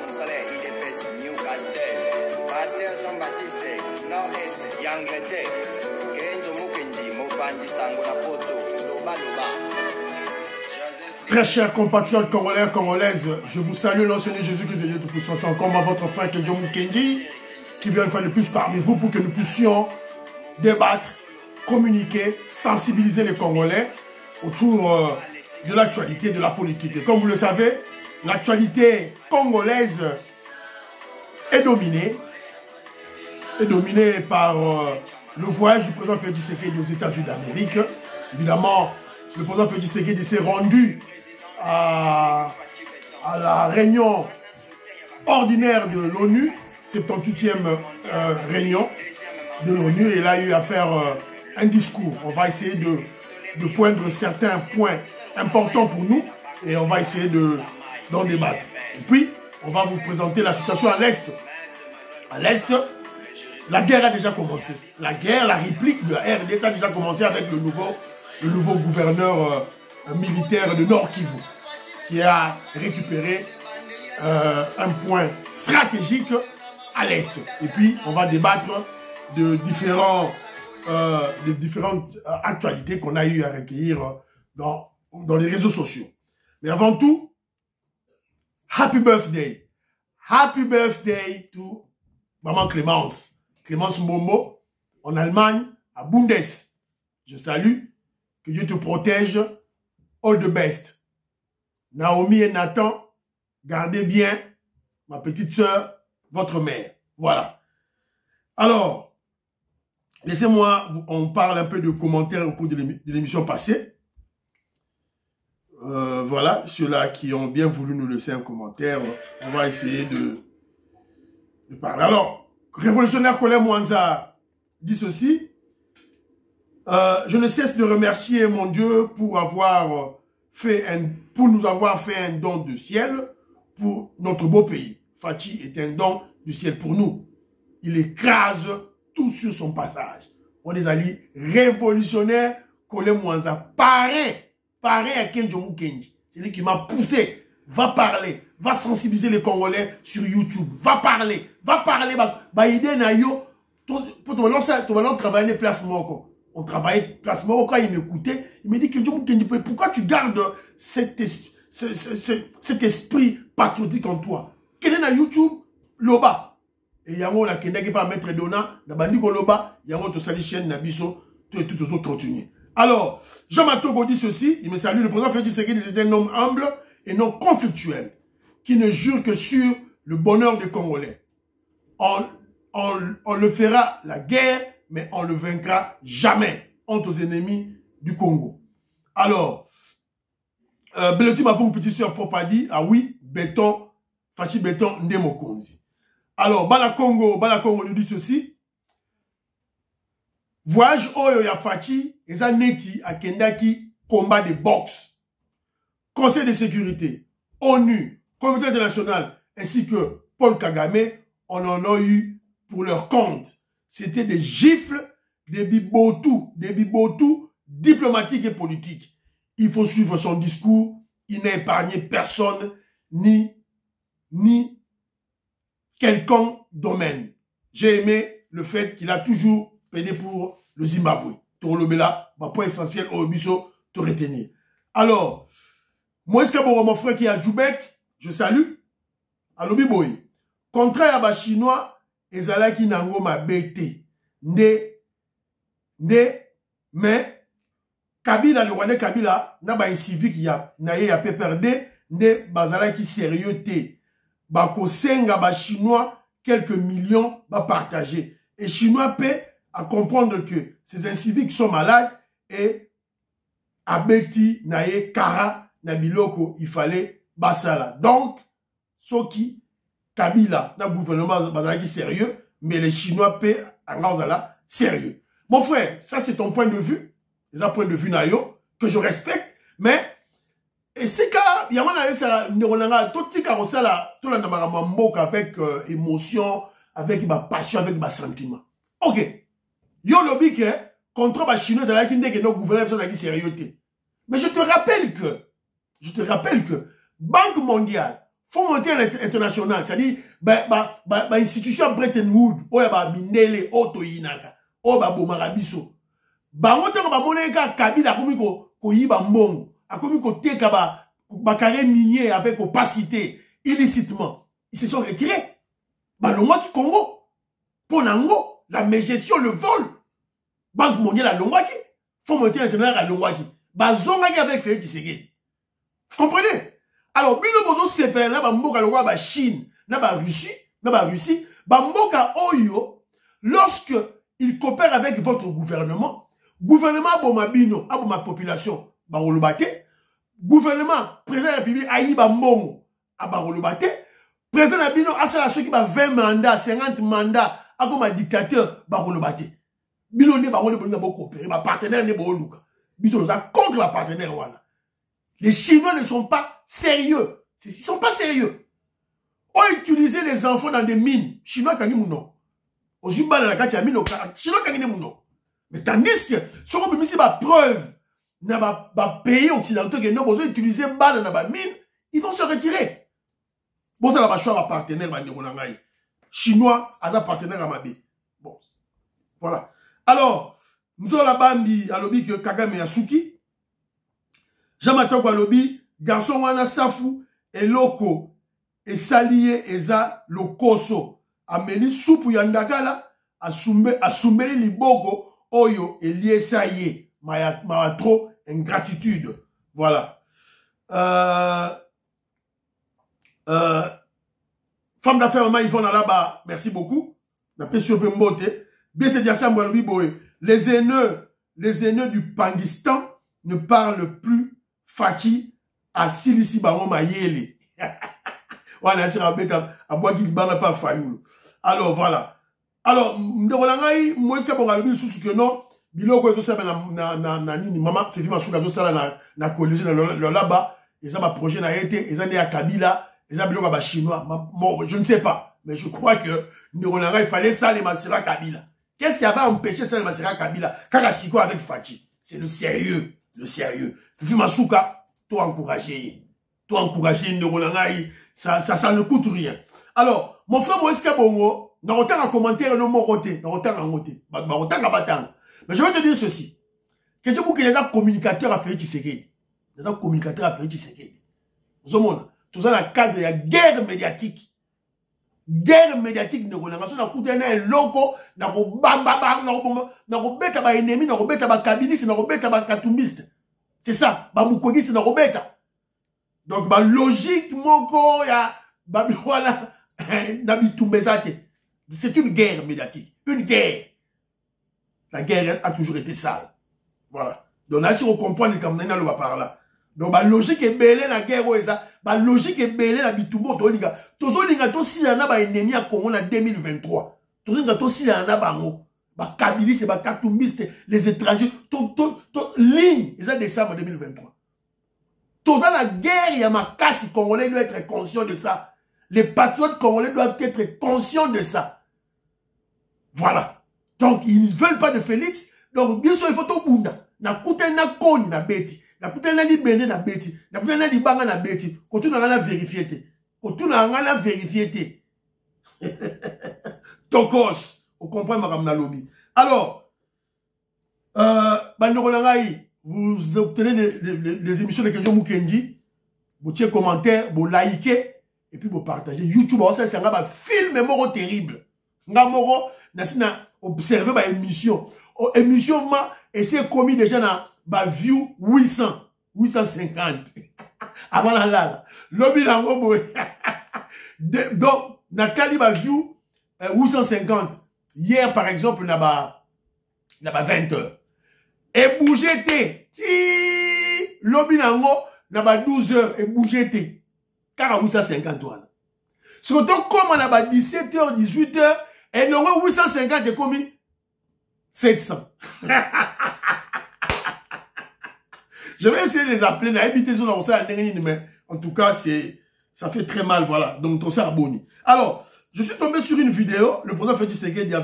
Musale, IDPS, Newcastle, Pasteur Jean-Baptiste, Nord-Est, Angleterre, Kenzo Mukendi, Mobandi Sango na Poto, Loba Loba. Très chers compatriotes congolais et congolaises, je vous salue au Seigneur Jésus-Christ de Dieu Tout-Puissant, comme à votre frère Kenzo Mukendi, qui vient une fois de plus parmi vous pour que nous puissions débattre, communiquer, sensibiliser les Congolais autour de l'actualité, de la politique. Et comme vous le savez, l'actualité congolaise est dominée par le voyage du président Félix Tshisekedi aux États-Unis d'Amérique. Évidemment, le président Félix Tshisekedi s'est rendu à la réunion ordinaire de l'ONU, 78e réunion de l'ONU, et il a eu à faire un discours. On va essayer de poindre certains points importants pour nous et on va essayer d'en débattre. Et puis, on va vous présenter la situation à l'Est. À l'Est, la guerre a déjà commencé. La guerre, la réplique de la RDC a déjà commencé avec le nouveau gouverneur militaire de Nord Kivu qui a récupéré un point stratégique à l'Est. Et puis, on va débattre de différentes actualités qu'on a eu à recueillir dans les réseaux sociaux. Mais avant tout, happy birthday. Happy birthday to Maman Clémence. Clémence Momo, en Allemagne, à Bundes. Je salue. Que Dieu te protège. All the best. Naomi et Nathan, gardez bien ma petite sœur, votre mère. Voilà. Alors, laissez-moi, on parle un peu de commentaires au cours de l'émission passée. Voilà, ceux-là qui ont bien voulu nous laisser un commentaire, on va essayer de parler. Alors, révolutionnaire Colin Mwanza dit ceci. Je ne cesse de remercier mon Dieu pour nous avoir fait un don du ciel pour notre beau pays. Fachi est un don du ciel pour nous. Il écrase tout sur son passage. On est allé révolutionnaire Colin Mwanza. Pareil à Kenzo Mukendi. C'est lui qui m'a poussé. Va parler. Va sensibiliser les Congolais sur YouTube. Va parler. Bah, idée na yo. Pour travailler place Moko. On travaillait place Moko. Quand il m'écoutait, il me dit Kenzo Mukendi, pourquoi tu gardes cet esprit patriotique en toi? Quel est na YouTube? Loba. Et yango la kendaki pas mettre Dona. Na bandi ko loba. Yango to sali chaîne na biso. Tout autres continuer. Alors, Jean Matogo dit ceci, il me salue, le président Félix Tshisekedi est un homme humble et non conflictuel, qui ne jure que sur le bonheur des Congolais. On le fera la guerre, mais on le vaincra jamais honte aux ennemis du Congo. Alors, Beloti Mafou, petite soeur Pop a dit, ah oui, béton, Fachi béton, Ndemo Konzi. Alors, Bala Congo nous dit ceci, voyage Oyo ya Fachi, eza neti akendaki combat de boxe. Conseil de sécurité, ONU, Comité international, ainsi que Paul Kagame, on en a eu pour leur compte. C'était des gifles, des bibotou diplomatiques et politiques. Il faut suivre son discours, il n'a épargné personne, ni quelconque domaine. J'ai aimé le fait qu'il a toujours plaidé pour le Zimbabwe. Torolobela, ma point essentiel au biso, te retenir. Alors, moi, est-ce que mon frère qui est à Djoubek, je salue. Alors, Biboy, contraire à ma chinois, ezala ki nango ma bete. Mais, Kabila, le Rwanda Kabila, n'a pas un civique ya, na ye ya PPRD, nde bazala ki sérieux te. Bako senga ba chinois, quelques millions, ba partager. Et chinois paient à comprendre que ces inciviques sont malades et abeti naye kara nabiloko il fallait basala. Donc soki Kabila na gouvernement bazalaki sérieux mais les Chinois paient en gazala sérieux. Mon frère, ça c'est ton point de vue, c'est un point de vue nayo que je respecte, mais et c'est quand yamana ça neronanga tout tika rosala tout la namara mboka avec émotion, avec ma passion, avec ma sentiment. OK. Yo lobby que contre les Chinois, ça a été que nos gouverneurs sont sérieux. Mais je te rappelle que Banque mondiale, Fonds monétaire international, c'est-à-dire, institution Bretton Woods, ou ba Mindele, Oto Inaka, ou ba Bomarabiso. Bango te ba moneka Kabila komi ko yiba mbongo, akomi ko teka ba carré minier avec opacité illicitement. Ils se sont retirés. Ba longwaki Congo. Ponango, la mégestion, le vol. Banque mondiale à longwaki. Fonds monétaire international à longwaki. Ba zongaki avec Félix Tshisekedi. Vous comprenez? Alors, bino bozo sepé na ba mboka lokwa ba Chine, na ba Russie, ba mboka oyo, lorsque il coopère avec votre gouvernement abomabino, aboma population, ba rolobate, gouvernement, président de la République, aïe ba mbongo, aba rolobate, président de la Bino, asala ceux qui ba 20 mandats, 50 mandats, akoma dictateur, ba rolobate. Bino ne ba rolobate, ba coopérer, ba partenaire ne ba oluka. Bino za contre la partenaire wana. Les Chinois ne sont pas sérieux. Ils ne sont pas sérieux. On utilise les enfants dans des mines. Chinois kangi mouno. Au Zumba dans la carte, mine au Chinois kangi mouno. Mais tandis que, si on peut mettre ma preuve, n'a pas pays occidentaux qui n'ont besoin d'utiliser balle dans la mine, ils vont se retirer. Bon, ça n'a pas choix à partenaire, Chinois, à un partenaire à Mabé. Bon, voilà. Alors, nous avons la bandi à l'objet que Kagame Yasuki. Jean-Mathieu Gualobi, garçon wana safu, et loko, et salié, et za, lokoso, ameli soupu yandakala, asumeli liboko, oyo, et lié ça y est, ma trop, ingratitude. Voilà. Femme d'affaires, maman, Yvonne là-bas, merci beaucoup. La pêche Mbote. Les haineux du Pakistan ne parlent plus Fachi à Silisi Bango Mayele. Alors voilà. Alors, moi, est-ce que non, biloko to sala na nini mama Fifi Masuka to sala na collège là-bas, ils ont un projet na été, ils ont né à Kabila, ils ont biloko ba chinois. Bon, je ne sais pas, mais je crois que il fallait ça les Masira Kabila. Qu'est-ce qui avait empêché ça les Masira Kabila? Kakasiko avec Fachi. C'est le sérieux, le sérieux. Fifi Masuka, toi encourager, ça ne coûte rien. Alors, mon frère Moïse Kabongo, dans autant en commentaire no moroté, dans autant en moté, autant en battant. Mais je vais te dire ceci. Que je vous que les gens communicateurs à Félix Tshisekedi. Les gens communicateurs à Félix Tshisekedi. Vous savez, tout ça dans le cadre de la guerre médiatique. Guerre médiatique, nous avons coûté un loco, nous avons bêta ba ennemi, nous avons bêta ba kabiliste, nous avons bêta ba katumbiste. C'est ça, ba mukogiste, nous avons bêta. Donc, ba logique, moko, ya, ba voilà, c'est une guerre médiatique. Une guerre. La guerre a toujours été sale. Voilà. Donc là, si on comprend le Cameroun, on va par là. Donc, la logique est belle, la guerre, la logique est belle, la bitoubo, toliga. Tozolinga, to si la na ba ennemi à Congo en 2023. Tozolinga, to si la na ba ngo. Ba kabiliste, ba katumbiste, les étrangers, ligne, ils ont décembre 2023. Tozolinga, la guerre, il y a ma casse, les Congolais doivent être conscients de ça. Les patriotes congolais doivent être conscients de ça. Voilà. Donc, ils ne veulent pas de Félix. Donc, bien sûr, il faut tout le monde. Na koute na koni na beti. Na koute na libende na beti. Na koute na libanga na beti. Kotu na ngana vérifié. Kotu na ngana vérifié. Tokos. Vous comprenez, madame Nalobi. Alors, vous obtenez les émissions de Kenjo Mukendi. Vous tirez commentaires, vous likez. Et puis vous partagez. YouTube, c'est un film moro terrible. Nga moro, na observer ba émission. Émission et c'est commis déjà dans view 800, 850. Avant la lobby la robo. Donc, na kali ba view 850. Hier par exemple, na ba 20 heures. Et bougez ti lobby na ba 12 heures et bougez te. Car à 850 wana. Surtout comme on a 17 heures, 18 heures, et non 850 est commis 700. Je vais essayer de les appeler, mais en tout cas, ça fait très mal, voilà. Donc, tout ça abonné. Alors, je suis tombé sur une vidéo, le président Félix Tshisekedi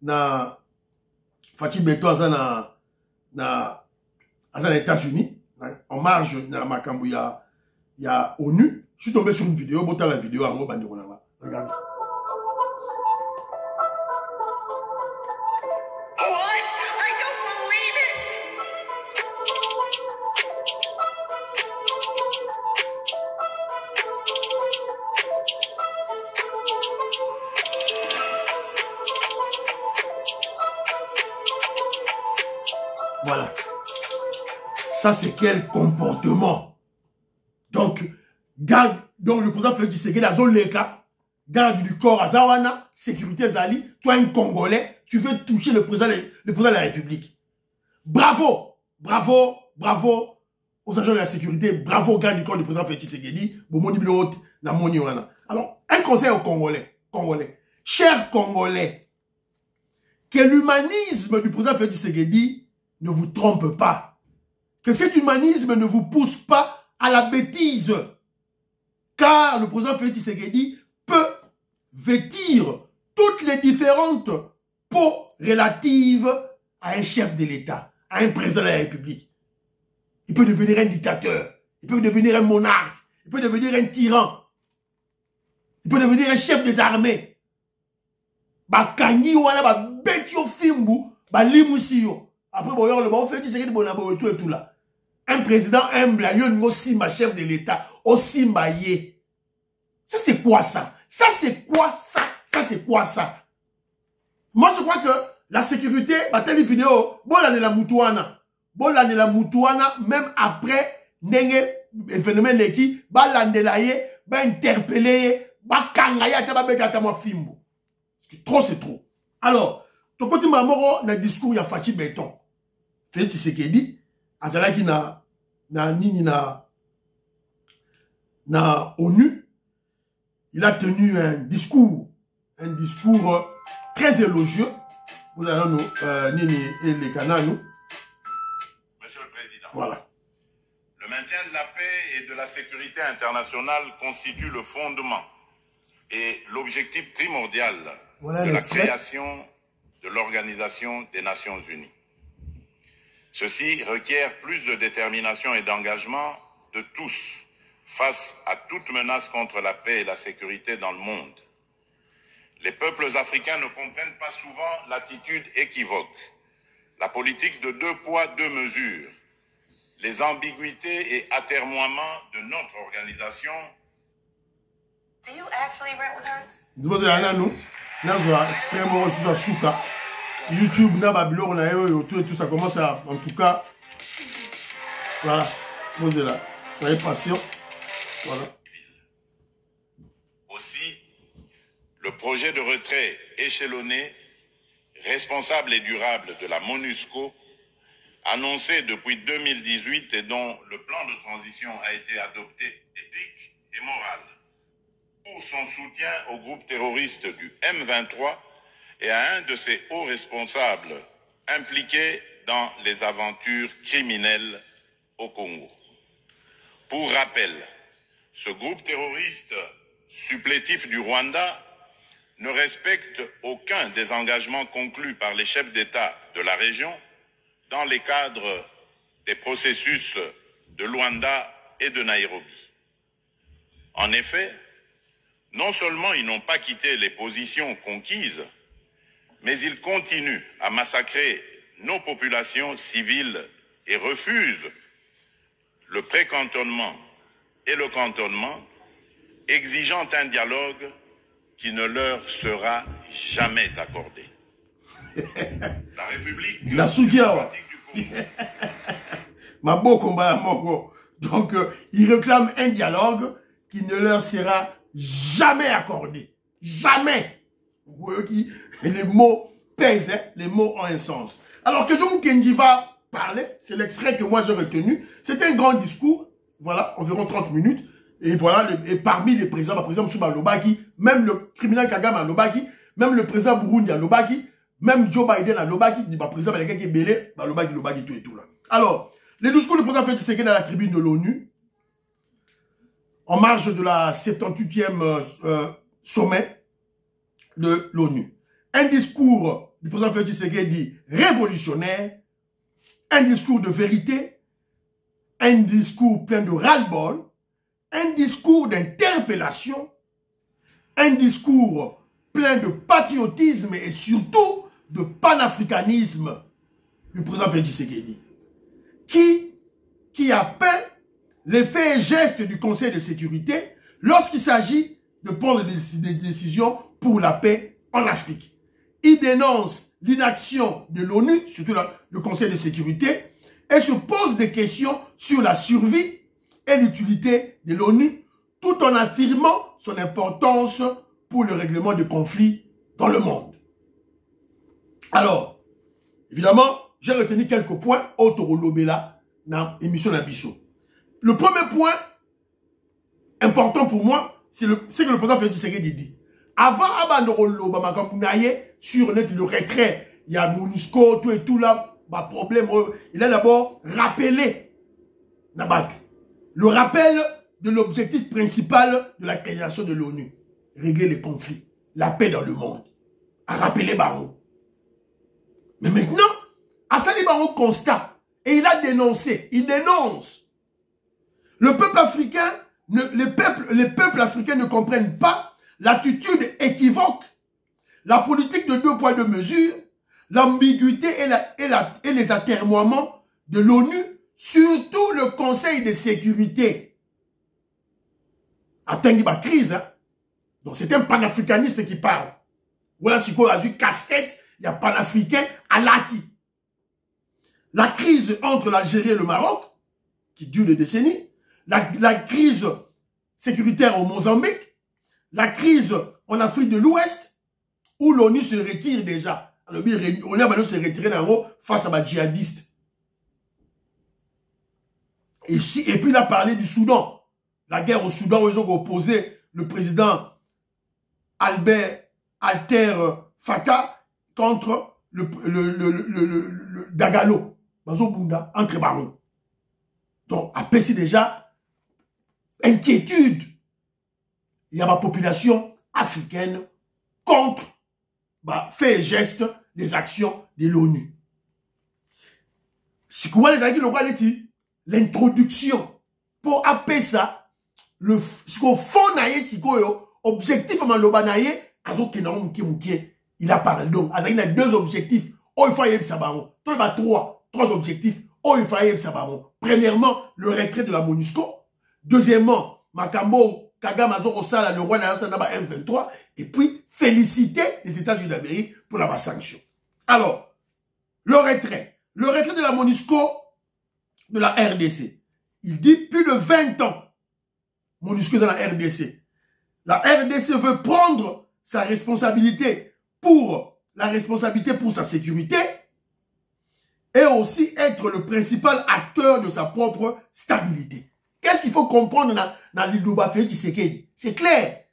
na Fachi Beto na États-Unis, en marge de Makambouya il y a ONU. Je suis tombé sur une vidéo, botta la vidéo, regardez. Voilà. Ça, c'est quel comportement? Donc, garde, donc le président Félix Tshisekedi, la zone Leka, garde du corps à Zawana, sécurité Zali, toi un Congolais, tu veux toucher le président de la République. Bravo, bravo, bravo aux agents de la sécurité, bravo garde du corps du président Félix Tshisekedi, alors, un conseil aux Congolais, chers Congolais, que l'humanisme du président Félix Tshisekedi ne vous trompe pas. Que cet humanisme ne vous pousse pas à la bêtise. Car le président Félix Tshisekedi peut vêtir toutes les différentes peaux relatives à un chef de l'État, à un président de la République. Il peut devenir un dictateur, il peut devenir un monarque, il peut devenir un tyran, il peut devenir un chef des armées. Bakangi wana ba betio fimbu, ba limusiyo. Après, bon, le bon Félix Tshisekedi bonabo et tout là. Un président humble, aussi ma chef de l'État, aussi ma yé. Ça c'est quoi ça? Ça c'est quoi ça? Ça c'est quoi ça? Moi je crois que la sécurité, bah telle vidéo, bon l'année la moutouana. Bon l'année la moutouana, même après, n'enge, phénomène qui, bah l'année la yé, bah interpellé, bah kangaya, bah beta moi fimbo. Trop c'est trop. Alors, ton côté mamoro, dans le discours, il y a Fachi Béton. Félix Tshisekedi, azalaki na ONU, il a tenu un discours très élogieux. Vous allez nous, Nini et les Canaux. Monsieur le Président. Voilà. Le maintien de la paix et de la sécurité internationale constitue le fondement et l'objectif primordial de la création de l'Organisation des Nations Unies. Ceci requiert plus de détermination et d'engagement de tous face à toute menace contre la paix et la sécurité dans le monde. Les peuples africains ne comprennent pas souvent l'attitude équivoque, la politique de 2 poids, 2 mesures, les ambiguïtés et atermoiements de notre organisation. Do you actually rent with Hertz? YouTube, na Babylone, na et tout ça commence à, en tout cas, voilà, vous êtes là, soyez patients, voilà. Aussi, le projet de retrait échelonné, responsable et durable de la MONUSCO, annoncé depuis 2018 et dont le plan de transition a été adopté éthique et moral, pour son soutien au groupe terroriste du M23, et à un de ses hauts responsables impliqués dans les aventures criminelles au Congo. Pour rappel, ce groupe terroriste supplétif du Rwanda ne respecte aucun des engagements conclus par les chefs d'État de la région dans les cadres des processus de Luanda et de Nairobi. En effet, non seulement ils n'ont pas quitté les positions conquises, mais ils continuent à massacrer nos populations civiles et refusent le pré-cantonnement et le cantonnement, exigeant un dialogue qui ne leur sera jamais accordé. La République démocratique du Congo. Donc, ils réclament un dialogue qui ne leur sera jamais accordé. Jamais. Vous voyez qui les mots pèsent, hein? Les mots ont un sens. Alors que John Kendi va parler, c'est l'extrait que moi j'ai retenu. C'est un grand discours, voilà, environ 30 minutes. Et voilà, et parmi les présidents, par exemple, Souba Lobaki, même le criminel Kagame à Lobaki, même le président Burundi à Lobaki, même Joe Biden à Lobaki, le président américain qui est belé, Lobaki, tout et tout là. Alors, les discours du président Félix Tshisekedi à la tribune de l'ONU, en marge de la 78e sommet de l'ONU. Un discours du président Félix Tshisekedi révolutionnaire, un discours de vérité, un discours plein de ras-le-bol, un discours d'interpellation, un discours plein de patriotisme et surtout de panafricanisme du président Félix Tshisekedi, qui a peint les faits et gestes du Conseil de sécurité lorsqu'il s'agit de prendre des décisions pour la paix en Afrique. Il dénonce l'inaction de l'ONU, surtout le Conseil de sécurité, et se pose des questions sur la survie et l'utilité de l'ONU, tout en affirmant son importance pour le règlement des conflits dans le monde. Alors, évidemment, j'ai retenu quelques points autour dans l'émission d'Abisso. Le premier point important pour moi, c'est que le président Félix Tshisekedi dit. Avant sur le retrait, il y a MONUSCO, tout et tout là, problème, il a d'abord rappelé le rappel de l'objectif principal de la création de l'ONU, régler les conflits, la paix dans le monde, à rappeler Baron. Mais maintenant, Assali Baron constate, et il a dénoncé, il dénonce. Le peuple africain, les peuples africains ne comprennent pas l'attitude équivoque, la politique de 2 poids 2 mesures, l'ambiguïté et les atermoiements de l'ONU, surtout le Conseil de sécurité. Attends, il y a une crise. Hein? Donc c'est un panafricaniste qui parle. Voilà ce qu'on a vu, casse-tête, il y a panafricain à Lati. La crise entre l'Algérie et le Maroc, qui dure des décennies, la crise sécuritaire au Mozambique, la crise en Afrique de l'Ouest, où l'ONU se retire déjà. Alors, on a maintenant se retirer face à des djihadistes. Et puis il a parlé du Soudan. La guerre au Soudan où ils ont opposé le président Alter Fattah contre le Dagalo. Bazobunda, entre barons. Donc, après, c'est déjà inquiétude. Il y a ma population africaine contre fait et geste des actions de l'ONU. C'est quoi les amis de l'introduction pour appeler ça le fond naïe objectif il a parlé donc il a 2 objectifs il faut y avoir 3 objectifs il faut y avoir premièrement le retrait de la MONUSCO, deuxièmement Makambo Kagame Azorosala le roi Naba M23 et puis féliciter les États-Unis d'Amérique pour la sanction. Alors le retrait de la MONUSCO de la RDC. Il dit plus de 20 ans. MONUSCO dans la RDC. La RDC veut prendre sa responsabilité pour sa sécurité et aussi être le principal acteur de sa propre stabilité. Qu'est-ce qu'il faut comprendre dans l'île Félix Tshisekedi? C'est clair.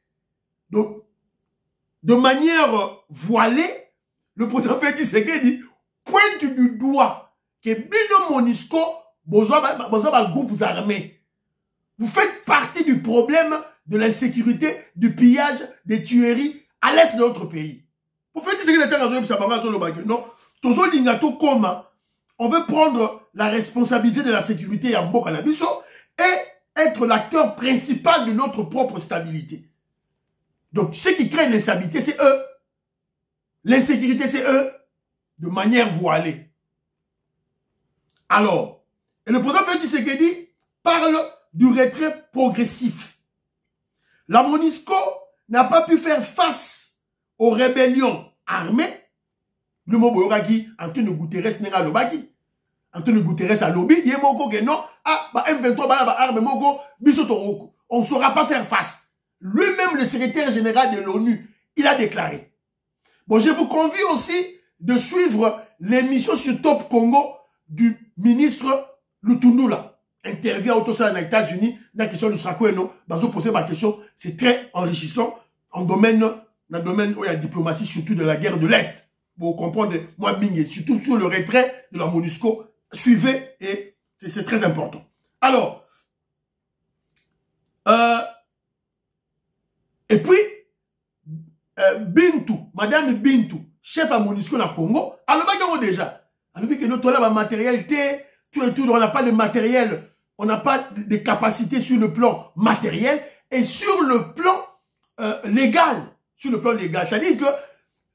Donc, de manière voilée, le président Félix Tshisekedi pointe du doigt que Bino MONUSCO groupes armés. Vous faites partie du problème de l'insécurité, du pillage, des tueries à l'est de notre pays. Vous faites ce qu'il était dans le non, on veut prendre la responsabilité de la sécurité à Mbokanabiso et être l'acteur principal de notre propre stabilité. Donc, ce qui crée l'instabilité, c'est eux. L'insécurité, c'est eux. De manière voilée. Alors, et le président Félix Tshisekedi parle du retrait progressif. La MONUSCO n'a pas pu faire face aux rébellions armées. Le mot Boyoraki, Antonio Guterres n'est lobaki. Antonio Guterres a lobby, il y a moko que non, M23 arme moko, bisotoroko. On ne saura pas faire face. Lui-même, le secrétaire général de l'ONU, il a déclaré. Bon, je vous convie aussi de suivre l'émission sur Top Congo du ministre Lutundula. Interview à Autosala aux États-Unis, dans la question du Sakweno, bazo poser ma question, c'est très enrichissant dans le domaine où il y a diplomatie, surtout de la guerre de l'Est. Pour comprendre, moi, Bing, surtout sur le retrait de la MONUSCO, suivez, et c'est très important. Alors, et puis, Bintou, Madame Bintou, chef à MONUSCO dans le Congo, alors déjà, alors que nous avons matériel, tout et tout, on n'a pas de matériel, on n'a pas de capacité sur le plan matériel et sur le plan légal. Sur le plan légal. C'est-à-dire que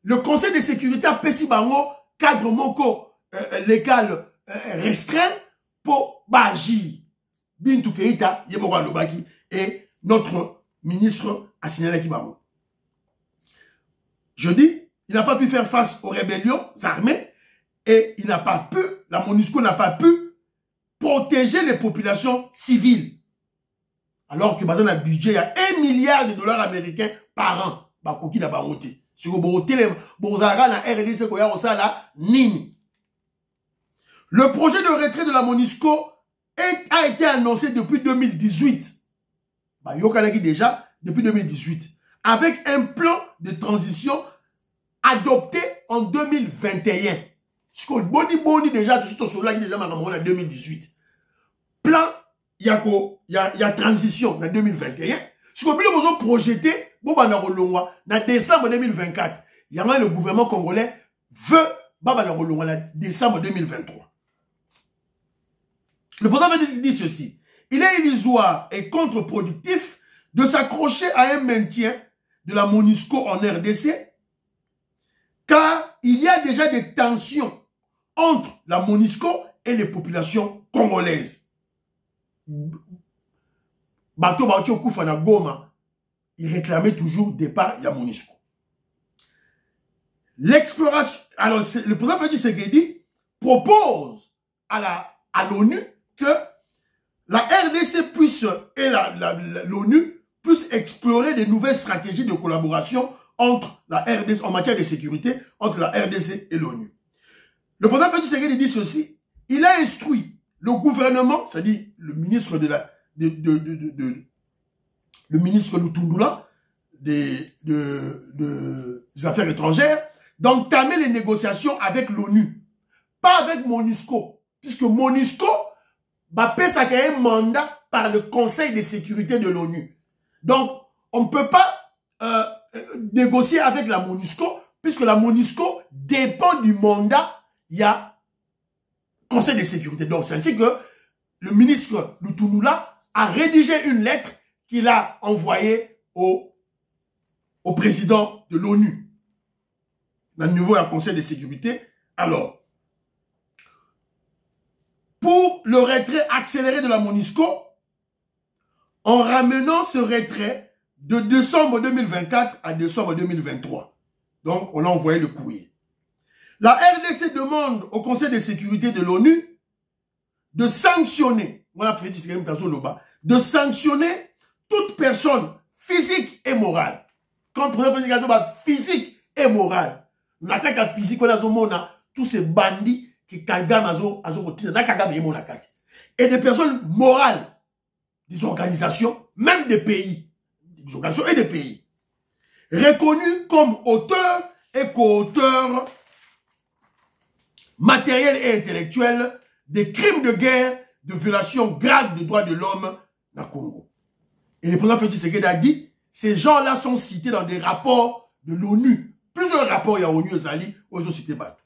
le Conseil de sécurité a pesi bango cadre moko légal restreint pour agir. Bintou Keïta, Yemora Lobaki, et notre ministre a signalé Kibango. Je dis, il n'a pas pu faire face aux rébellions armées et il n'a pas pu, la MONUSCO n'a pas pu protéger les populations civiles. Alors que dans un budget, il y a 1 milliard de dollars américains par an. Bakoki na bangote. Si vous avez Bozara na RDC Koya Osala, Nini. Le projet de retrait de la MONUSCO a été annoncé depuis 2018. Yokanaki déjà, depuis 2018. Avec un plan de transition adopté en 2021. Ce qu'on boni déjà, tout ce qui est déjà en 2018. Plan, il y a transition en 2021. Ce qu'on a projeté, en décembre 2024. Il y a le gouvernement congolais veut en décembre 2023. Le président dit ceci. Il est illusoire et contre-productif de s'accrocher à un maintien de la MONUSCO en RDC, car il y a déjà des tensions entre la MONUSCO et les populations congolaises. Bato Bato Koufana Goma, il réclamait toujours départ de la MONUSCO. L'exploration, alors le président Félix Tshisekedi propose à l'ONU que la RDC puisse, et l'ONU puisse explorer de nouvelles stratégies de collaboration entre la RDC, en matière de sécurité, entre la RDC et l'ONU. Le président Félix Tshisekedi dit ceci, il a instruit le gouvernement, c'est-à-dire le ministre le ministre Lutundula des Affaires étrangères, d'entamer les négociations avec l'ONU, pas avec MONUSCO, puisque MONUSCO va payer un mandat par le Conseil de sécurité de l'ONU. Donc, on ne peut pas négocier avec la MONUSCO, puisque la MONUSCO dépend du mandat, il y a Conseil de sécurité. Donc, c'est ainsi que le ministre Lutundula a rédigé une lettre qu'il a envoyée au président de l'ONU, au niveau du Conseil de sécurité. Alors, pour le retrait accéléré de la MONUSCO, en ramenant ce retrait de décembre 2024 à décembre 2023. Donc, on a envoyé le courrier. La RDC demande au Conseil de sécurité de l'ONU de sanctionner, de sanctionner toute personne physique et morale. Quand on parle physique et morale, on attaque à physique, on a tous ces bandits qui et des personnes morales, des organisations, même des pays, des organisations et des pays, reconnus comme auteurs et co-auteurs matériels et intellectuels des crimes de guerre, de violations graves des droits de l'homme dans le Congo. Et le président Félix Tshisekedi a dit, ces gens-là sont cités dans des rapports de l'ONU. Plusieurs rapports, il y a ONU, Zali, où ils ont cité Batou.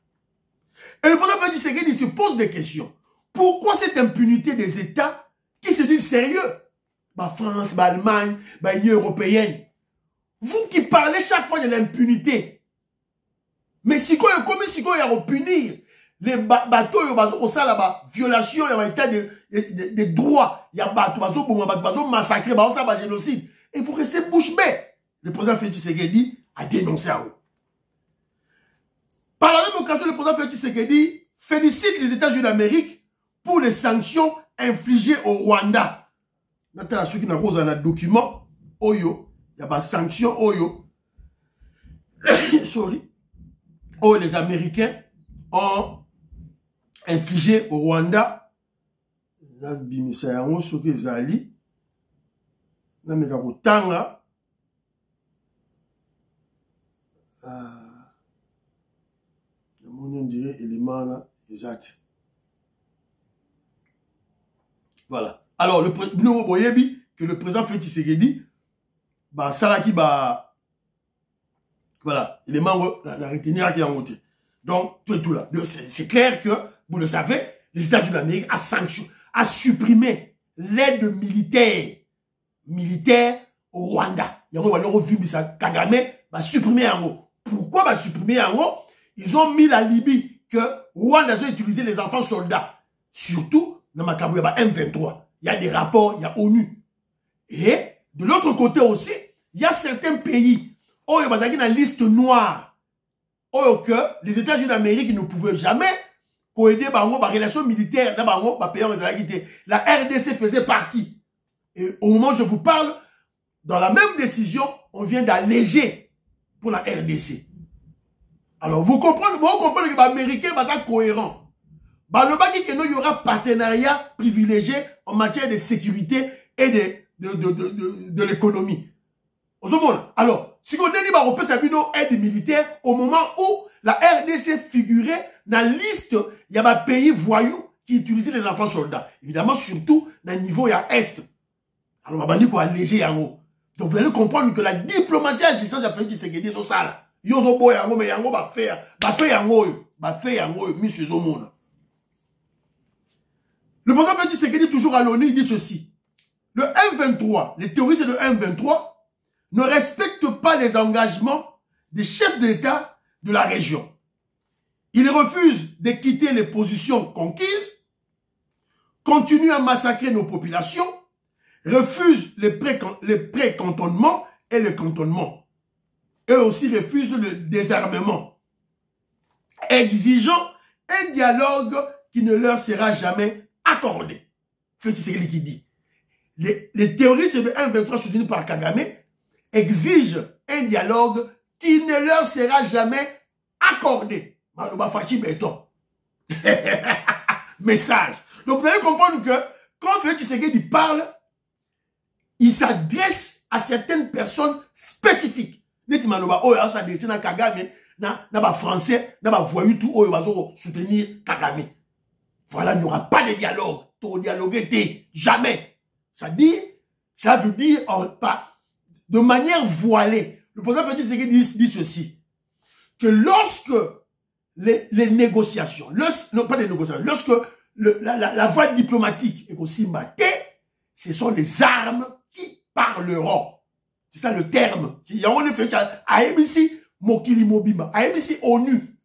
Et le président Félix Tshisekedi se pose des questions. Pourquoi cette impunité des États qui se disent sérieux? France, Allemagne, Union européenne. Vous qui parlez chaque fois de l'impunité. Mais si vous y a punir les bateaux, au sein là-bas, violation, il y a état des droits, il y a bateaux massacrés, génocide. Et vous restez bouche bée. Le président Félix Tshisekedi a dénoncé à vous. Par la même occasion, le président Félix Tshisekedi félicite les États-Unis d'Amérique pour les sanctions infligées au Rwanda. Maintenant, ceux qui n'ont pas un document, Oyo, il y a des sanctions, Oyo. Sorry. Oh, les Américains ont infligé au Rwanda. Voilà. Alors, nous voyons que le président Félix Tshisekedi, voilà, il est membre de la retenir qui a monté. Donc, tout et tout là. C'est clair que, vous le savez, les États-Unis d'Amérique a supprimé l'aide militaire au Rwanda. Yango walo vu bisa Kagame va supprimer yango. Pourquoi va supprimer yango? Ils ont mis la Libye que Rwanda a utilisé les enfants soldats. Surtout dans ma Kabouya M23. Il y a des rapports, il y a ONU. Et de l'autre côté aussi, il y a certains pays où il y a une liste noire. Où que les États-Unis d'Amérique ne pouvaient jamais aider les relations militaires dans les pays. La RDC faisait partie. Et au moment où je vous parle, dans la même décision, on vient d'alléger pour la RDC. Alors, vous comprenez que les Américains sont cohérents. Il y aura partenariat privilégié en matière de sécurité et de l'économie. Alors, si on dit aide militaire, au moment où la RDC figurait dans la liste, il y a des pays voyous qui utilisaient les enfants soldats. Évidemment, surtout dans le niveau Est. Alors, on va alléger en haut. Donc, vous allez comprendre que la diplomatie à distance a fait que c'est des ça. Ils ont beau yango, mais yango va faire yango, monsieur Zomona. Le président Félix Tshisekedi toujours à l'ONU, il dit ceci. Le M23, les terroristes de M23 ne respectent pas les engagements des chefs d'État de la région. Ils refusent de quitter les positions conquises, continuent à massacrer nos populations, refusent les pré-cantonnements et le cantonnement. Eux aussi refusent le désarmement, exigeant un dialogue qui ne leur sera jamais accordé. C'est ce qu'il dit. Les terroristes de 1-23 soutenus par Kagame exigent un dialogue qui ne leur sera jamais accordé. Message. Donc vous allez comprendre que quand Félix Tshisekedi parle, il s'adresse à certaines personnes spécifiques. S'adresse à Kagame, na français, na voyou tout, soutenir Kagame. Voilà, il n'y aura pas de dialogue. Tout dialoguer, jamais. Ça veut dire de manière voilée. Le président Félix Tshisekedi dit ceci, que lorsque les négociations, pas les négociations, lorsque la voie diplomatique est aussi matée, ce sont les armes qui parleront. C'est ça le terme. Il y a un fait à ABC Mokili Mobimba, à ABC ONU,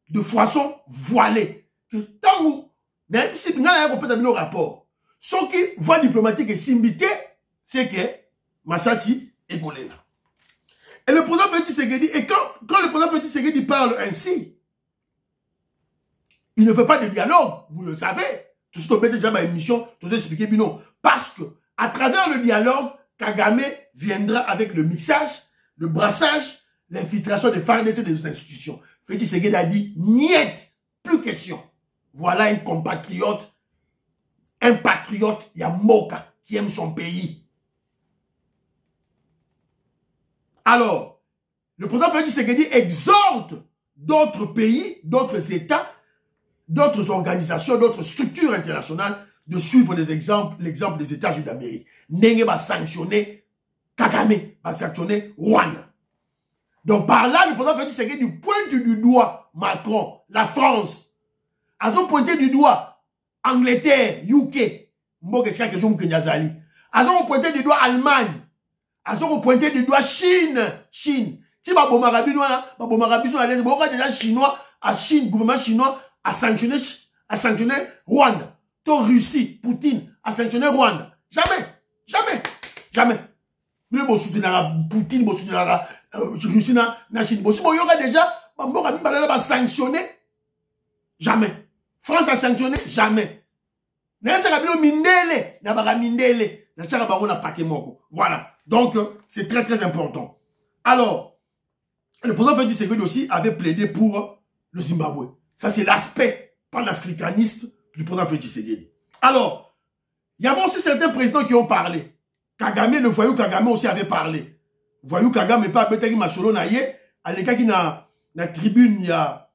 de façon voilée. Que tant où, même si nous avons pas un rapport, ce qui voie diplomatique est simbité, c'est que Massati est volé là. Et le président Félix Tshisekedi, et quand le président Félix Tshisekedi parle ainsi, il ne fait pas de dialogue, vous le savez. Tout ce que j'ai déjà dans l'émission, je vous ai expliqué, mais non. Parce que, à travers le dialogue, Kagame viendra avec le mixage, le brassage, l'infiltration des FARDC et des institutions. Félix Tshisekedi a dit, niet, plus question. Voilà un compatriote, un patriote, Yamoka, qui aime son pays. Alors, le président Félix Tshisekedi exhorte d'autres pays, d'autres États, d'autres organisations, d'autres structures internationales de suivre l'exemple des États-Unis d'Amérique. Nenge va sanctionner Kagame, va sanctionner Rwanda. Donc par là, le président Félix Tshisekedi pointe du doigt Macron, la France. Ils ont pointé du doigt Angleterre, UK. Ils ont pointé du doigt Allemagne. Ils ont pointé du doigt Chine. Si ma bomarabi sont allés, déjà chinois, à Chine, gouvernement chinois a sanctionné Rwanda. Toi, Russie, Poutine a sanctionné Rwanda. Jamais. Mais bon, soutenir Poutine, bon, soutenir Russie, na Chine. Bon, si bon, il y aura déjà, va sanctionner. Jamais. France a sanctionné. Jamais. Voilà. Donc, c'est très, très important. Alors, le président Félix Tshisekedi aussi avait plaidé pour le Zimbabwe. Ça, c'est l'aspect panafricaniste du président Félix Tshisekedi. Alors, il y avait aussi certains présidents qui ont parlé. Kagame, le voyou Kagame aussi avait parlé. Voyou Kagame, pas Betegi Macholo Naye, à l'écart qui n'a la tribune, il y a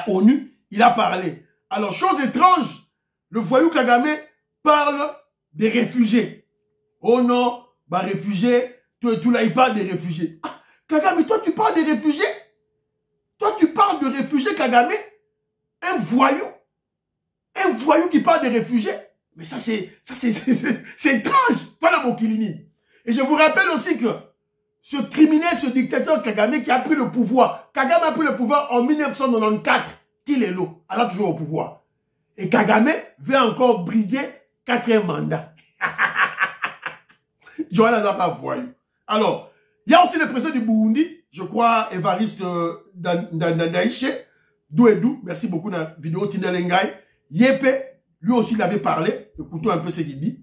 ONU, il a parlé. Alors, chose étrange, le voyou Kagame parle des réfugiés. Oh non, bah réfugiés, tu là, il parle des réfugiés. Ah, Kagame, toi tu parles des réfugiés? Toi tu parles de réfugiés, Kagame? Un voyou qui parle des réfugiés? Mais ça, c'est étrange. Voilà mon Kilini. Et je vous rappelle aussi que ce criminel, ce dictateur Kagame qui a pris le pouvoir, Kagame a pris le pouvoir en 1994, Tilelo, alors toujours au pouvoir. Et Kagame veut encore briguer 4e mandat. Johanna Zapa voyou. Alors, il y a aussi le président du Burundi, je crois, Évariste Ndayishimiye, Douedou, merci beaucoup dans la vidéo Tindelengai. Yépe, lui aussi, il avait parlé. Écoutons un peu ce qu'il dit.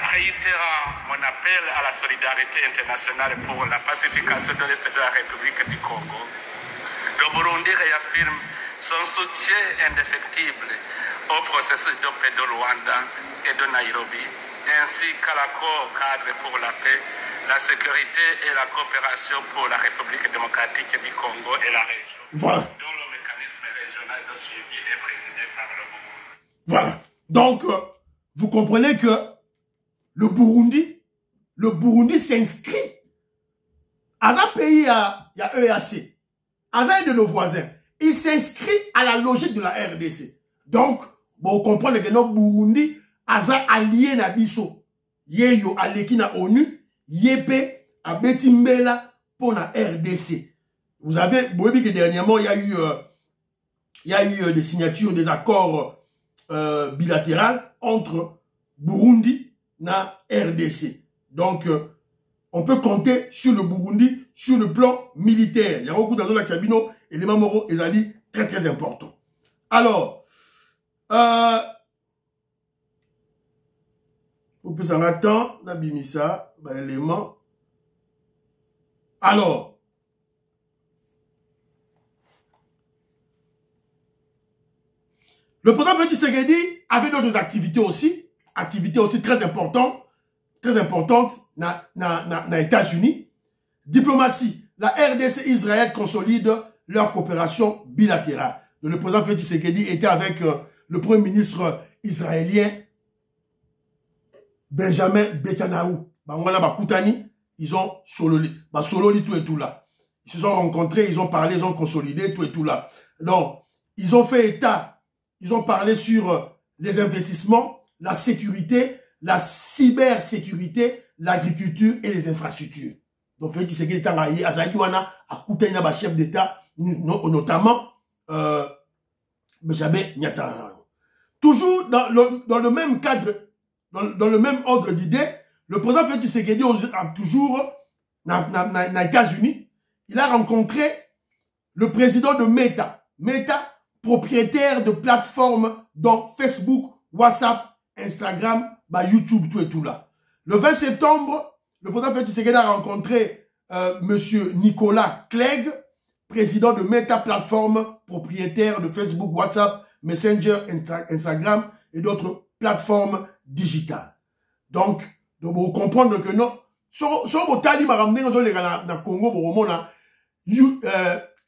Réitérant mon appel à la solidarité internationale pour la pacification de l'Est de la République du Congo, le Burundi réaffirme son soutien indéfectible au processus de paix de Luanda et de Nairobi, ainsi qu'à l'accord cadre pour la paix, la sécurité et la coopération pour la République démocratique du Congo et la région, voilà, dont le mécanisme régional de suivi est présidé par le Burundi. Voilà. Donc, vous comprenez que le Burundi s'inscrit à un pays, il y a EAC, à un de nos voisins. Il s'inscrit à la logique de la RDC. Donc, vous comprenez que notre Burundi a un allié na biso. Yeyo aleki na ONU, yepe a betimbela pour la RDC. Vous avez, vous voyez que dernièrement, il y a eu des signatures, des accords bilatéraux entre Burundi et RDC. Donc, on peut compter sur le Burundi sur le plan militaire. Il y a beaucoup d'années Chabino et les Mamoro et Ali très très important. Alors, on peut s'en attendre, Nabimisa, élément. Alors, le président Félix Tshisekedi avait d'autres activités aussi très importantes dans les États-Unis. Diplomatie, la RDC et Israël consolident leur coopération bilatérale. Donc, le président Félix Tshisekedi était avec le premier ministre israélien Benjamin Netanyahu. Ils ont sololi tout et tout là. Ils se sont rencontrés, ils ont parlé, ils ont consolidé tout et tout là. Donc, ils ont fait état, ils ont parlé sur les investissements, la sécurité, la cybersécurité, l'agriculture et les infrastructures. Donc, Félix Tshisekedi est engagé à Zaïdouana, à Koutaïna, chef d'État, notamment Benjamin Netanyahu. Toujours dans le même cadre, dans le même ordre d'idée, le président Félix Tshisekedi a toujours, dans les États-Unis, il a rencontré le président de Meta. Meta, propriétaire de plateformes dont Facebook, WhatsApp, Instagram, YouTube, tout et tout là. Le 20 septembre, le président Félix Tshisekedi a rencontré monsieur Nicolas Clegg, président de Meta Plateforme, propriétaire de Facebook, WhatsApp, Messenger, Instagram et d'autres plateformes digitales. Donc, vous comprenez que non, sur Botali, ma ramené dans le Congo,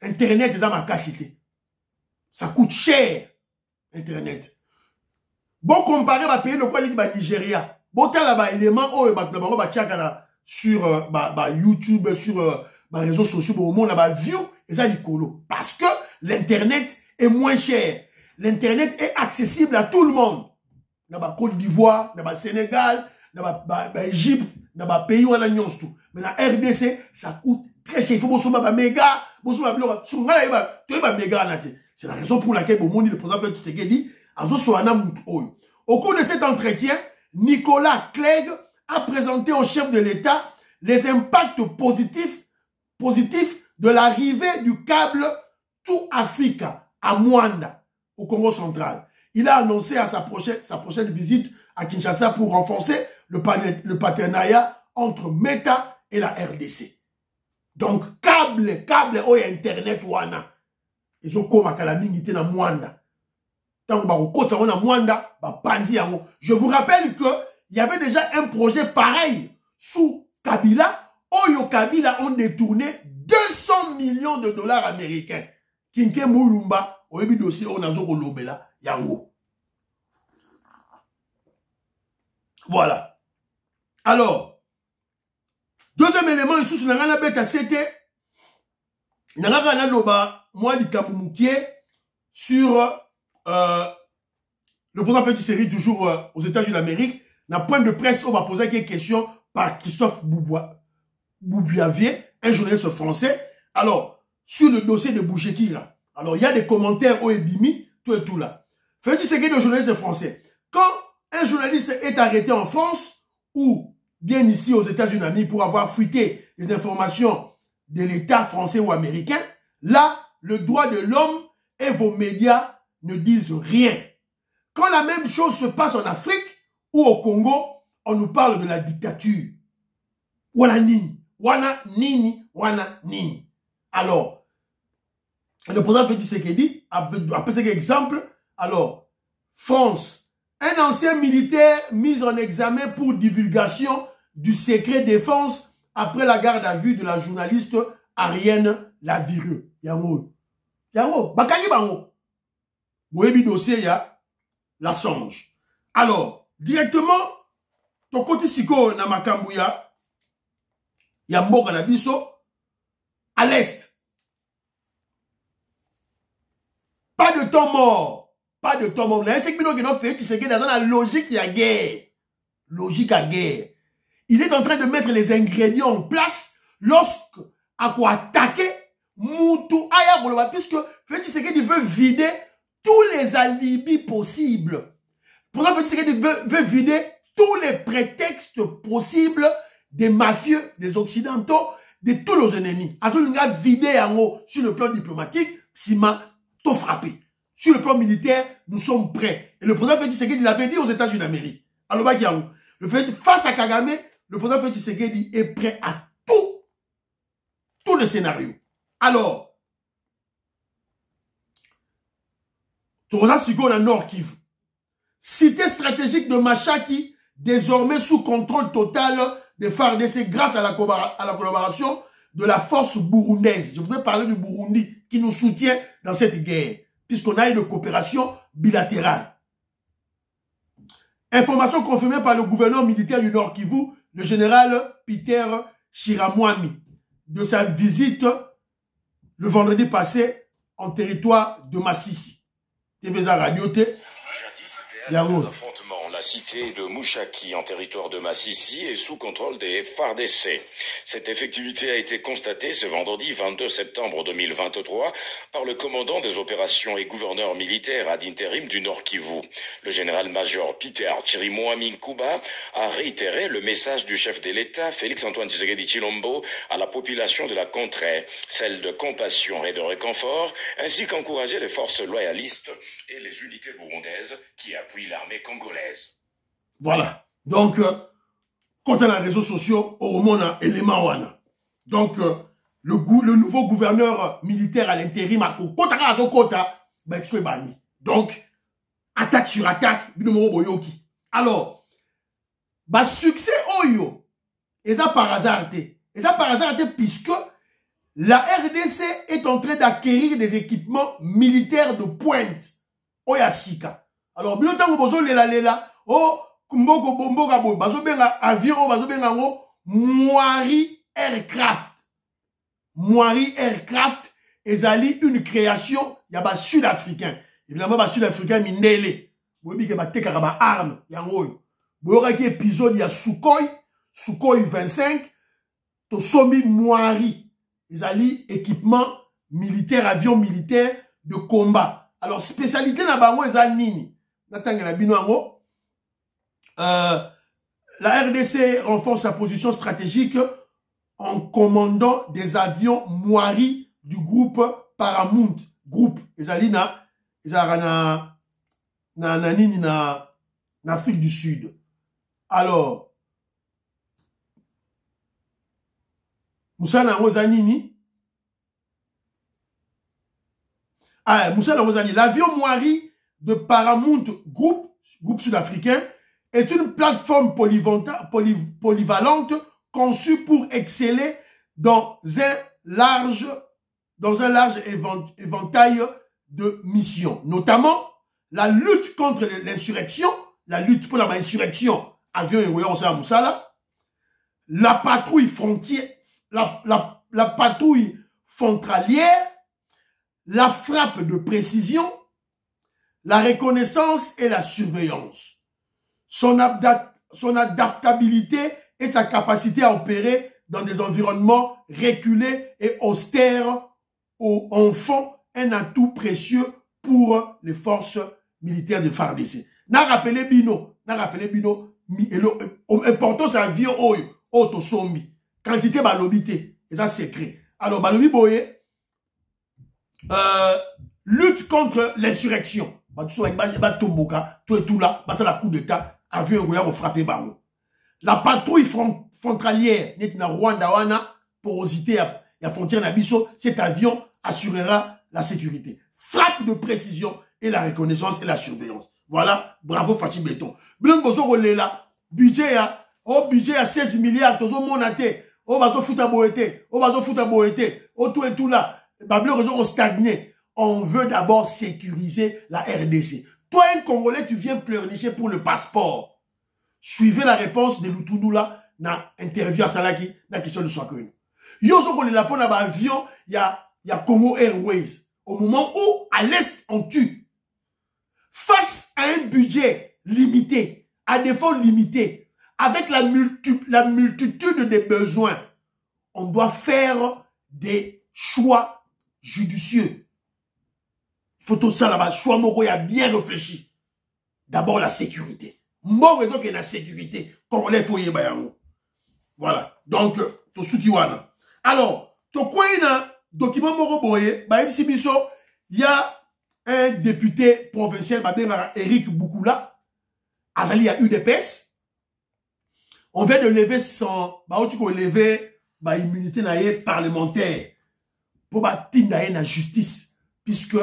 Internet est dans ma capacité. Ça coûte cher, Internet. Bon, comparé à payer le quoi, il Nigeria. Bon, t'as là-bas, élément, sur YouTube, sur les réseaux sociaux, on a view, et ça, l'icolo. Parce que l'Internet est moins cher. L'Internet est accessible à tout le monde. Dans la Côte d'Ivoire, dans le Sénégal, dans l'Égypte, dans le pays où on a tout. Mais la RDC, ça coûte très cher. Il faut que méga, c'est la raison pour laquelle le président Félix Tshisekedi a au cours de cet entretien, Nicolas Clegg a présenté au chef de l'État les impacts positifs de l'arrivée du câble Tout Africa à Mwanda, au Congo central. Il a annoncé à sa prochaine visite à Kinshasa pour renforcer le partenariat entre Meta et la RDC. Donc, câble, et Internet, wana. Ils ont comme à la minité na Mwanda. Tant que na Mwanda, je vous rappelle que il y avait déjà un projet pareil sous Kabila. Oyo Kabila ont détourné 200 millions de dollars américains. Kinke Moulumba, oyebi dossier on a zoko lobela yango. Voilà. Alors, deuxième élément, ici, sur la bête, c'était Nangana Loba, moi, du Kamumukie, sur le président Félix Tshisekedi, toujours aux États-Unis d'Amérique, n'a point de presse, on va poser quelques questions par Christophe Boubiavier, un journaliste français. Alors, sur le dossier de Boujekira, alors il y a des commentaires au Ebimi, tout et tout là. Félix Tshisekedi, le journaliste français. Quand un journaliste est arrêté en France, ou bien ici aux États-Unis pour avoir fuité des informations de l'État français ou américain, là, le droit de l'homme et vos médias ne disent rien. Quand la même chose se passe en Afrique ou au Congo, on nous parle de la dictature. Wana nini, wana nini, wana nini. Alors, le président Félix Tshisekedi, après cet exemple, alors, France, un ancien militaire mis en examen pour divulgation du secret défense après la garde à vue de la journaliste Ariane Lavireux. Yango, bakangi bango. Boyebi dossier ya la songe. Alors, directement, ton côté siko na makambuya, ya mboka na biso, à l'est. Pas de temps mort. Pas de temps mort. C'est que nous fait, c'est que dans la logique, il y a guerre. Logique à guerre. Il est en train de mettre les ingrédients en place lorsque, à quoi attaquer, Moutou Aya, puisque Félix Tshisekedi veut vider tous les alibis possibles. Pourquoi Félix Tshisekedi veut vider tous les prétextes possibles des mafieux, des occidentaux, de tous nos ennemis. Azolinga vider en haut sur le plan diplomatique, Sima, tout frappé. Sur le plan militaire, nous sommes prêts. Et le président Félix Tshisekedi l'avait dit aux États-Unis d'Amérique. Alors, face à Kagame, le président Félix Tshisekedi est prêt à tout le scénario. Alors, Toza Sigo na Nord Kivu. Cité stratégique de Machaki, désormais sous contrôle total des FARDC grâce à la collaboration de la force burundaise. Je voudrais parler du Burundi qui nous soutient dans cette guerre, puisqu'on a une coopération bilatérale. Information confirmée par le gouverneur militaire du Nord Kivu, le général Peter Chiramwami, de sa visite le vendredi passé en territoire de Massissi. TVza Radio T. Les affrontements, la cité de Mouchaki en territoire de Massissi est sous contrôle des FARDC. Cette effectivité a été constatée ce vendredi 22 septembre 2023 par le commandant des opérations et gouverneur militaire ad intérim du Nord Kivu. Le général-major Peter Chirimwami Nkuba a réitéré le message du chef de l'État, Félix-Antoine Tshisekedi Tshilombo, à la population de la contrée, celle de compassion et de réconfort, ainsi qu'encourager les forces loyalistes et les unités burundaises qui appuient l'armée congolaise. Voilà. Donc, quand on a les réseaux sociaux, on a élément wana. Donc, le nouveau gouverneur militaire à l'intérim, donc, attaque sur attaque, alors, succès oyo, et ça par hasard, puisque la RDC est en train d'acquérir des équipements militaires de pointe. Oyasika. Alors, bien tant que vous lela, oh, kumboko bomboka boy, bazo benga avion, bazo benga ngo, Moari Aircraft. Moari Aircraft, ezali une création, yaba sud-africain. Évidemment, ba sud-africain mindele. Bobi ke ba tekaka ba arme, yango. Boyoka ki épisode ya Sukhoi 25, to somi Moari. Ezali équipement militaire, avion militaire de combat. Alors, spécialité na bango ezali nini? Natangela bino yango. La RDC renforce sa position stratégique en commandant des avions Moari du groupe Paramount. Groupe. Ezali na Afrique du Sud. Alors, Moussa na nini? L'avion Moari de Paramount Group sud-africain, est une plateforme polyvalente conçue pour exceller dans un large éventail de missions, notamment la lutte contre l'insurrection, la lutte pour l'insurrection, avion et Moussala, la patrouille frontière, la patrouille frontalière, la frappe de précision, la reconnaissance et la surveillance. Son adaptabilité et sa capacité à opérer dans des environnements reculés et austères en font un atout précieux pour les forces militaires de FARDC. N'a rappelé Bino, important c'est avion auto sombi, quantité balobité, et ça c'est secret. Alors balobi boye, lutte contre l'insurrection. Tout là, ça la coup d'état, avion pour frapper Bango. La patrouille frontalière, n'est na Rwanda wana, porosité à la frontière Nabiso, cet avion assurera la sécurité. Frappe de précision et la reconnaissance et la surveillance. Voilà, bravo Fachi Béton. Bilon Bozo Rolela, budget à 16 milliards, tozo monate, oh bazo fouta boete, oh tout et tout là. Bablo raison au stagné. On veut d'abord sécuriser la RDC. Toi, un Congolais, tu viens pleurnicher pour le passeport. Suivez la réponse de Lutunula dans interview à Salaki, dans la question de Soakoun. Yozo Rolela pour l'avion, il y a Congo Airways. Au moment où, à l'Est, on tue. Face à un budget limité, à des fonds limités, avec la multitude des besoins, on doit faire des choix judicieux. Il faut tout ça là-bas. Choix Moko, il a bien réfléchi. D'abord, la sécurité. Bon raison qu'il y a la sécurité. Comme on l'a fait, voilà. Donc, tout ce qui est là. Alors, tout quoi il y a document Moko Boye, il y a un député provincial, Eric Boukoula, Azali a UDPS. On vient de lever son, immunité parlementaire pour bâtir la justice, puisque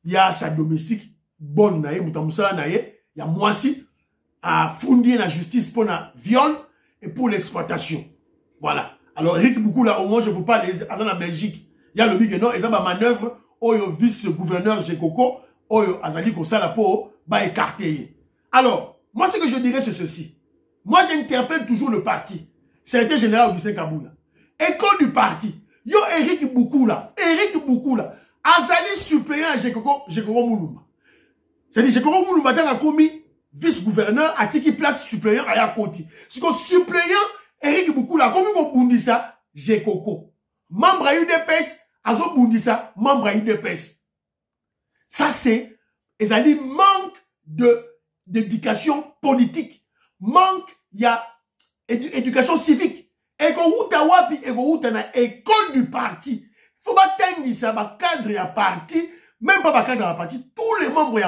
il y a sa domestique, bonne naïe, Moutamoussa naïe, il y a Moissi, à fonder la justice pour le viol et pour l'exploitation. Voilà. Alors, Eric Boukoula, au moins, je ne peux pas aller à la Belgique. Il y a le big non, et ça va manœuvre. Oyo vice-gouverneur Jekoko, Oyo Azali Kosala po, ba écarté. Alors, moi ce que je dirais c'est ceci. Moi j'interpelle toujours le parti. Secrétaire général Augustin Kabouya. École du parti. Yo Eric Boukoula. Azali suppléant à Jekoko Moulumba. C'est-à-dire Jekoko Moulumba a commis vice-gouverneur à qui place suppléant à Yakoti. Ce que suppléant Eric Boukoula a commis au Bundisa Jekoko. Membre à UDPS. Azo Bundisa, membre à UDPS. Ça, c'est, manque d'éducation politique. Manque, il y a éducation civique. Et qu'on na école du parti. Faut pas tenir ça, cadre ya parti, même pas cadre ya parti, tous les membres il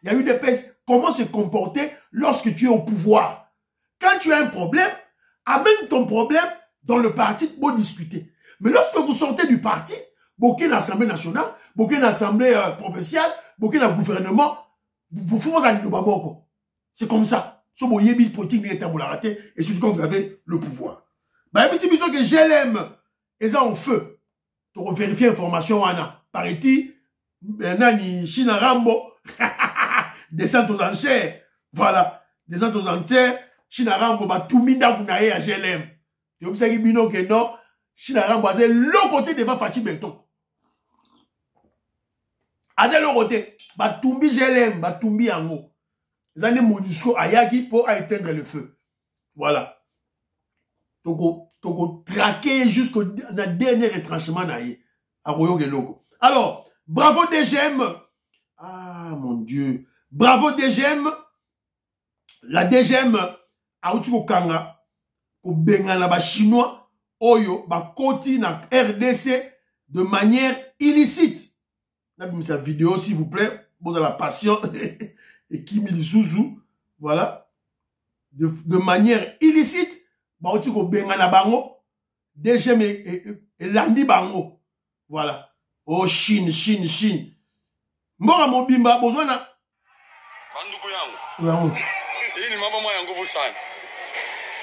y a UDPS, comment se comporter lorsque tu es au pouvoir. Quand tu as un problème, amène ton problème dans le parti pour discuter. Mais lorsque vous sortez du parti, beaucoup l'Assemblée nationale, beaucoup l'Assemblée provinciale, beaucoup le gouvernement, vous faites un Lubaboko. C'est comme ça. Si vous avez politique, et surtout quand vous avez le pouvoir. Bah, c'est besoin que GLM, ils ont en feu. Pour vérifier l'information, paraît-il, Nani, China Rambo, descente aux enchères. Voilà. Descente aux enchères, China Rambo, bah, tout minda à GLM. Et vous savez que non, China Rambo, c'est l'autre côté devant Fachi Béton. Azé le côté, Batumbi GLM, Batumbi Ango. Les années Monusco Ayaki pour éteindre le feu. Voilà. Donc, traquer jusqu'au dernier retranchement naïe. À Royo Geloko. Alors, bravo DGM. Ah, mon Dieu. Bravo DGM. La DGM, a Outiko Kanga, ko bengana ba chinois, Oyo, ba koti na RDC de manière illicite. Sa vidéo, s'il vous plaît, vous avez la passion et Kimi Lisuzu, voilà, de manière illicite, bah tu ko bengana bango, DGM et Landi bango, voilà. Oh Chine. Mbora mobimba besoin na. Banduku yangu. Hii ni mambo moya nguvu sana.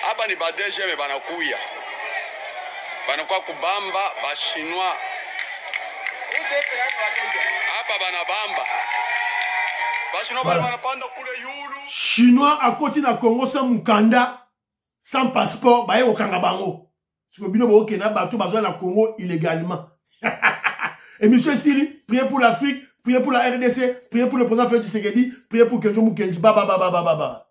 Hapa ni ba DGM banakuya. Banakuwa kubamba ba Chinois. Chinois à côté na Congo sans mukanda, sans passeport, bah au Kangabango. Si vous bino na bateau besoin na Congo illégalement. Et monsieur Siri, priez pour l'Afrique, priez pour la RDC, priez pour le président Félix Tshisekedi, priez pour Kenjo Mukenji, ba.